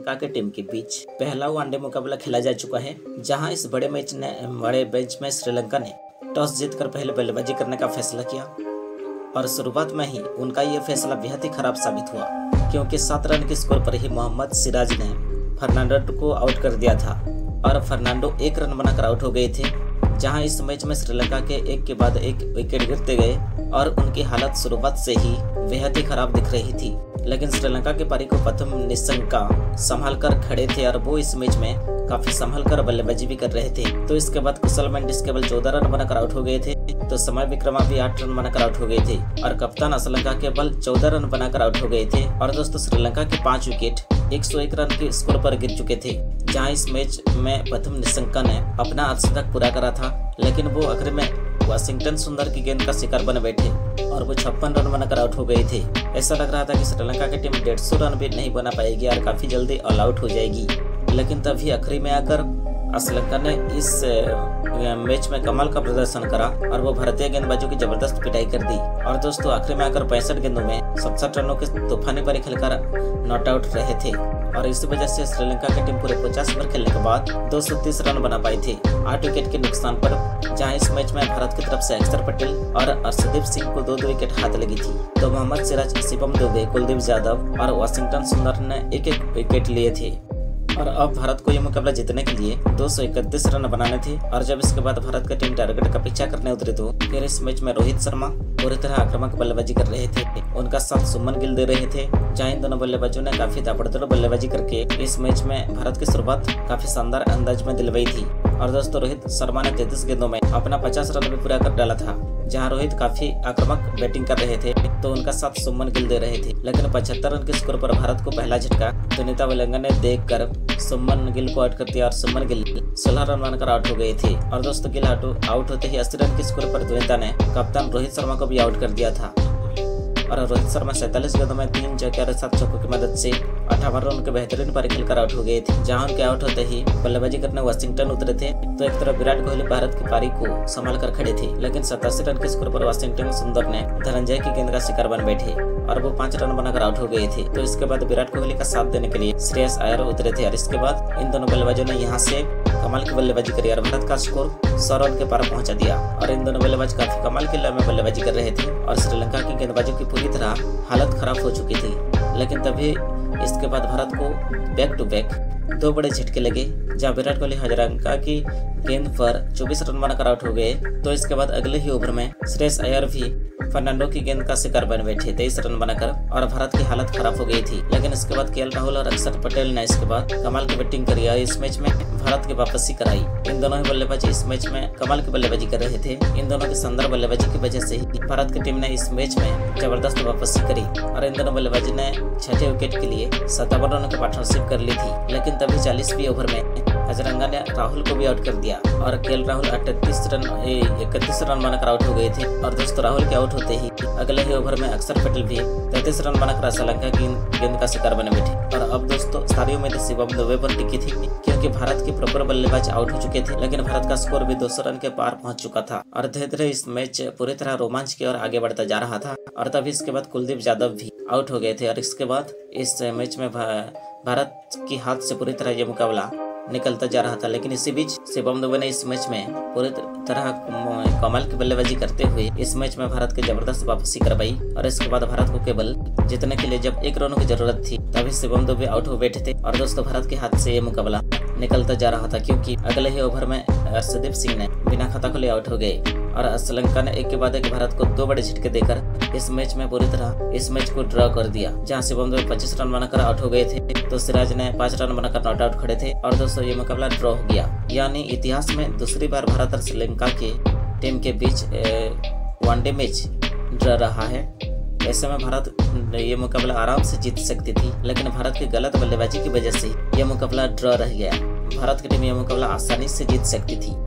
श्रीलंका की टीम के बीच पहला वनडे मुकाबला खेला जा चुका है, जहां इस बड़े मैच में श्रीलंका ने टॉस जीतकर पहले बल्लेबाजी करने का फैसला किया और शुरुआत में ही उनका ये फैसला बेहद ही खराब साबित हुआ, क्योंकि 7 रन के स्कोर पर ही मोहम्मद सिराज ने फर्नांडो को आउट कर दिया था और फर्नांडो 1 रन बनाकर आउट हो गए थे। जहां इस मैच में श्रीलंका के एक के बाद एक विकेट गिरते गए और उनकी हालत शुरुआत से ही बेहद ही खराब दिख रही थी, लेकिन श्रीलंका के पारी को प्रथम निशंका संभाल कर खड़े थे और वो इस मैच में काफी संभल कर बल्लेबाजी भी कर रहे थे। तो इसके बाद कुशल मेंडिस केवल 14 रन बनाकर आउट हो गए थे, तो समय विक्रमा भी 8 रन बनाकर आउट हो गए थे और कप्तान श्रीलंका केवल 14 रन बनाकर आउट हो गए थे। और दोस्तों, श्रीलंका के 5 विकेट 101 रन के स्कोर पर गिर चुके थे। जहां इस मैच में प्रथम निशंका ने अपना अर्धशतक पूरा करा था, लेकिन वो आखिर में वाशिंगटन सुंदर की गेंद का शिकार बन बैठे और वो 56 रन बनाकर आउट हो गए थे। ऐसा लग रहा था कि श्रीलंका की टीम 150 रन भी नहीं बना पाएगी और काफी जल्दी ऑल आउट हो जाएगी, लेकिन तभी आखिरी में आकर श्रीलंका ने इस मैच में कमाल का प्रदर्शन करा और वो भारतीय गेंदबाजों की जबरदस्त पिटाई कर दी। और दोस्तों, आखिरी में आकर 65 गेंदों में 67 रनों के तूफानी पारी खेलकर नॉट आउट रहे थे और इस वजह से श्रीलंका की टीम पूरे 50 ओवर खेलने के बाद 230 रन बना पाई थी 8 विकेट के नुकसान पर। जहां इस मैच में भारत की तरफ से अक्षर पटेल और अर्शदीप सिंह को 2 विकेट हाथ लगी थी, तो मोहम्मद सिराज, शिवम दुबे, कुलदीप यादव और वाशिंगटन सुंदर ने 1-1 विकेट लिए थे। और अब भारत को यह मुकाबला जीतने के लिए 231 रन बनाने थे। और जब इसके बाद भारत की टीम टारगेट का पीछा करने उतरी, तो फिर इस मैच में रोहित शर्मा पूरी तरह आक्रामक बल्लेबाजी कर रहे थे, उनका साथ सुमन गिल दे रहे थे। जहां इन दोनों बल्लेबाजों ने काफी ताबड़तोड़ बल्लेबाजी करके इस मैच में भारत की शुरुआत काफी शानदार अंदाज में दिलवाई थी। और दोस्तों, रोहित शर्मा ने 33 गेंदों में अपना 50 रन भी पूरा कर डाला था। जहां रोहित काफी आक्रामक बैटिंग कर रहे थे, तो उनका साथ सुमन गिल दे रहे थे, लेकिन 75 रन के स्कोर पर भारत को पहला झटका सुनीता वेलिंगन ने देखकर सुमन गिल को आउट कर दिया और सुमन गिल 16 रन बनाकर आउट हो गए थे। और दोस्तों, गिल आउट होते ही 80 रन के स्कोर पर सुनीता ने कप्तान रोहित शर्मा को भी आउट कर दिया था और रोहित शर्मा 47 गेंदों में 3 चौके और 7 चौकों की मदद से 58 रन के बेहतरीन पारी खेलकर आउट हो गए थे। जहां उनके आउट होते ही बल्लेबाजी करने वाशिंगटन उतरे थे, तो एक तरफ विराट कोहली भारत की पारी को संभाल कर खड़े थे, लेकिन 87 रन के स्कोर पर वाशिंगटन सुंदर ने धनंजय की गेंद का शिकार बन बैठे और वो 5 रन बनाकर आउट हो गए थे। तो इसके बाद विराट कोहली का साथ देने के लिए श्रेयस अय्यर उतरे थे और इसके बाद इन दोनों बल्लेबाजों ने यहाँ से कमाल की बल्लेबाजी करी और भारत का स्कोर 100 रन के पार पहुंचा दिया। और इन दोनों बल्लेबाज काफी कमाल के लय में बल्लेबाजी कर रहे थे और श्रीलंका की गेंदबाजों की पूरी तरह हालत खराब हो चुकी थी, लेकिन तभी इसके बाद भारत को बैक टू बैक 2 बड़े झटके लगे। जहां विराट कोहली हजारंका की गेंद पर 24 रन बनाकर आउट हो गए, तो इसके बाद अगले ही ओवर में श्रेयस अय्यर भी फर्नांडो की गेंद का शिकार बन बैठे 23 रन बनाकर और भारत की हालत खराब हो गई थी। लेकिन इसके बाद केएल राहुल और अक्षर पटेल ने इसके बाद कमाल की बैटिंग करी और इस मैच में भारत की वापसी कराई। इन दोनों ही बल्लेबाज इस मैच में कमाल की बल्लेबाजी कर रहे थे। इन दोनों की शानदार बल्लेबाजी की वजह से ही भारत की टीम ने इस मैच में जबरदस्त वापसी करी और इन दोनों बल्लेबाजी ने 6ठे विकेट के लिए 57 रनों की पार्टनरशिप कर ली थी। लेकिन तभी 40वें ओवर में हजारंगा ने राहुल को भी आउट कर दिया और केएल राहुल 31 रन बनाकर आउट हो गए थे। और दोस्तों, राहुल के आउट होते ही अगले ही ओवर में अक्षर पटेल भी 33 रन बनाकर श्रीलंका की गेंद का शिकार बने बैठे। और अब दोस्तों, सारी उम्मीदें शिवम दुबे पर टिकी थी, क्योंकि भारत के प्रॉपर बल्लेबाज आउट हो चुके थे, लेकिन भारत का स्कोर भी 200 रन के पार पहुंच चुका था और धीरे धीरे इस मैच पूरी तरह रोमांच की ओर आगे बढ़ता जा रहा था। और तभी इसके बाद कुलदीप यादव भी आउट हो गए थे और इसके बाद इस मैच में भारत की हाथ से पूरी तरह ये मुकाबला निकलता जा रहा था। लेकिन इसी बीच शिवम दुबे ने इस मैच में पूरी तरह कमाल की बल्लेबाजी करते हुए इस मैच में भारत की जबरदस्त वापसी करवाई और इसके बाद भारत को केवल जीतने के लिए जब 1 रनों की जरूरत थी, तभी शिवम दुबे आउट हो बैठे थे और दोस्तों, भारत के हाथ से ये मुकाबला निकलता जा रहा था, क्योंकि अगले ही ओवर में अर्शदीप सिंह ने बिना खाता खोले आउट हो गए और श्रीलंका ने एक के बाद एक भारत को 2 बड़े झटके देकर इस मैच में पूरी तरह इस मैच को ड्रॉ कर दिया। जहां शिवम दुबे 25 रन बनाकर आउट हो गए थे, तो सिराज ने 5 रन बनाकर नॉट आउट खड़े थे और दोस्तों, ये मुकाबला ड्रॉ हो गया। यानी इतिहास में दूसरी बार भारत और श्रीलंका के टीम के बीच वनडे मैच ड्रॉ रहा है। ऐसे में भारत ये मुकाबला आराम से जीत सकती थी, लेकिन भारत की गलत बल्लेबाजी की वजह से यह मुकाबला ड्रॉ रह गया। भारत की टीम यह मुकाबला आसानी से जीत सकती थी।